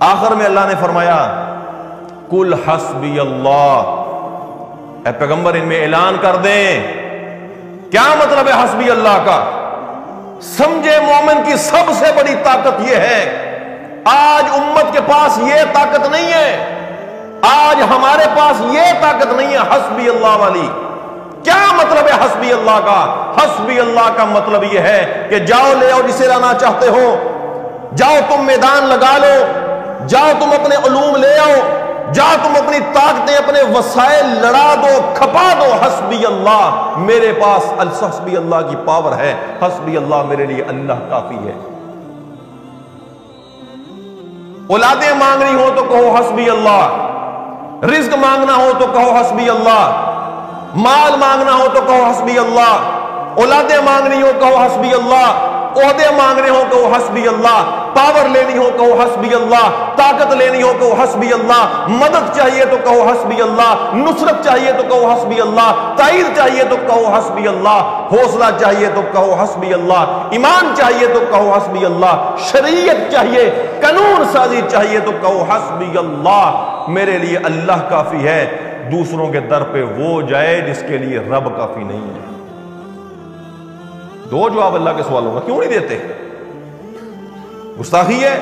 آخر میں اللہ نے فرمایا کل حسبی اللہ، اے پیغمبر ان میں اعلان کر دیں کیا مطلب ہے حسبی اللہ کا۔ سمجھے مومن کی سب سے بڑی طاقت یہ ہے، آج امت کے پاس یہ طاقت نہیں ہے، آج ہمارے پاس یہ طاقت نہیں ہے حسبی اللہ والی۔ کیا مطلب ہے حسبی اللہ کا؟ حسبی اللہ کا مطلب یہ ہے کہ جاؤ لے آؤ جسے لانا چاہتے ہو، جاؤ تم میدان لگا لو، جاؤ تم اپنے علوم لے آؤ، جاؤ تم اپنی طاقتیں اپنے وسائل لڑا دو، کھپا دو، حسبی اللہ میرے پاس حسبی اللہ کی پاور ہے، حسبی اللہ میرے لیے اللہ کافی ہے۔ اولادیں مانگنی ہو تو کہو حسبی اللہ، رزق مانگنا ہو تو کہو حسبی اللہ، مال مانگنا ہو تو کہو حسبی اللہ، اولادیں مانگنی ہو کہو حسبی اللہ، عہدے مانگنے ہو کہو حسبی اللہ، پاور لینی ہو کہو حسبی اللہ، طاقت لینی ہو کہو حسبی اللہ، مدد چاہیے تو کہو حسبی اللہ، نصرت چاہیے تو کہو حسبی اللہ، تائید چاہیے تو کہو حسبی اللہ، حوصلہ چاہیے تو کہو حسبی اللہ، ایمان چاہیے تو کہو حسبی اللہ، شریعت چاہیے، قانون سازی چاہیے تو کہو حسبی اللہ میرے لیے اللہ کافی ہے۔ دوسروں کے در پہ وہ جائے جس کے لیے رب کافی نہیں ہے۔ دو جواب اللہ کے سوالوں کا، کیوں نہیں دیتے؟ گستاخی ہے۔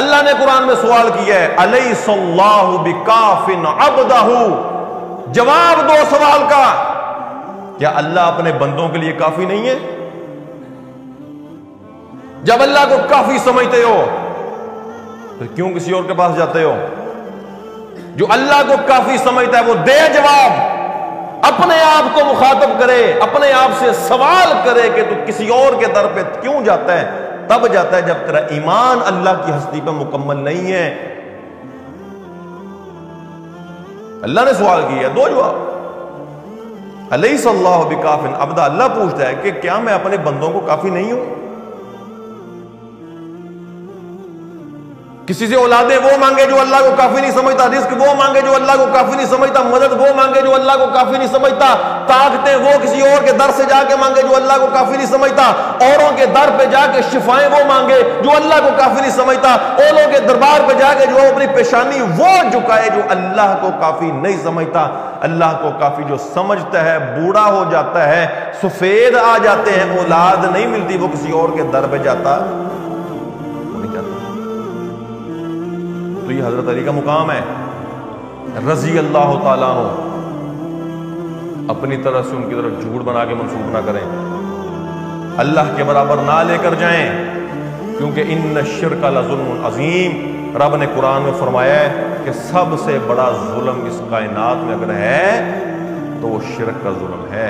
اللہ نے قرآن میں سوال کیا ہے الیس اللہ بکاف عبدہ، جواب دو سوال کا، کیا اللہ اپنے بندوں کے لیے کافی نہیں ہے؟ جب اللہ کو کافی سمجھتے ہو تو کیوں کسی اور کے پاس جاتے ہو؟ جو اللہ کو کافی سمجھتا ہے وہ دے جواب، اپنے آپ کو مخاطب کرے، اپنے آپ سے سوال کرے کہ تو کسی اور کے در پہ کیوں جاتا ہے؟ تب جاتا ہے جب تیرا ایمان اللہ کی ہستی پہ مکمل نہیں ہے۔ اللہ نے سوال کیا، دو جواب، الیس اللہ بکاف عبدہ، اللہ پوچھتا ہے کہ کیا میں اپنے بندوں کو کافی نہیں ہوں؟ کسی سے اولادیں وہ مانگے جو اللہ کو کافی نہیں سمجھتا، رزق وہ مانگے جو اللہ کو کافی نہیں سمجھتا، مدد وہ مانگے جو اللہ کو کافی نہیں سمجھتا، طاقتیں وہ کسی اور کے در سے جا کے مانگے جو اللہ کو کافی نہیں سمجھتا، اوروں کے در پہ جا کے شفائیں وہ مانگے جو اللہ کو کافی نہیں سمجھتا، اوروں کے دربار پہ جا کے جو اپنی پیشانی وہ جھکائے جو اللہ کو کافی نہیں سمجھتا۔ اللہ کو کافی جو سمجھتا ہے بوڑھا ہو جاتا ہے، سفید آ جاتے ہیں، اولاد نہیں ملتی، وہ کسی اور کے در پہ جاتا نہیں جاتا۔ تو یہ حضرت علی کا مقام ہے رضی اللہ تعالیٰ عنہ۔ اپنی طرح سے ان کی طرف جھوٹ بنا کے منسوب نہ کریں، اللہ کے برابر نہ لے کر جائیں، کیونکہ ان الشرک لظلم عظیم، رب نے قرآن میں فرمایا ہے کہ سب سے بڑا ظلم اس کائنات میں اگر ہے تو وہ شرک کا ظلم ہے۔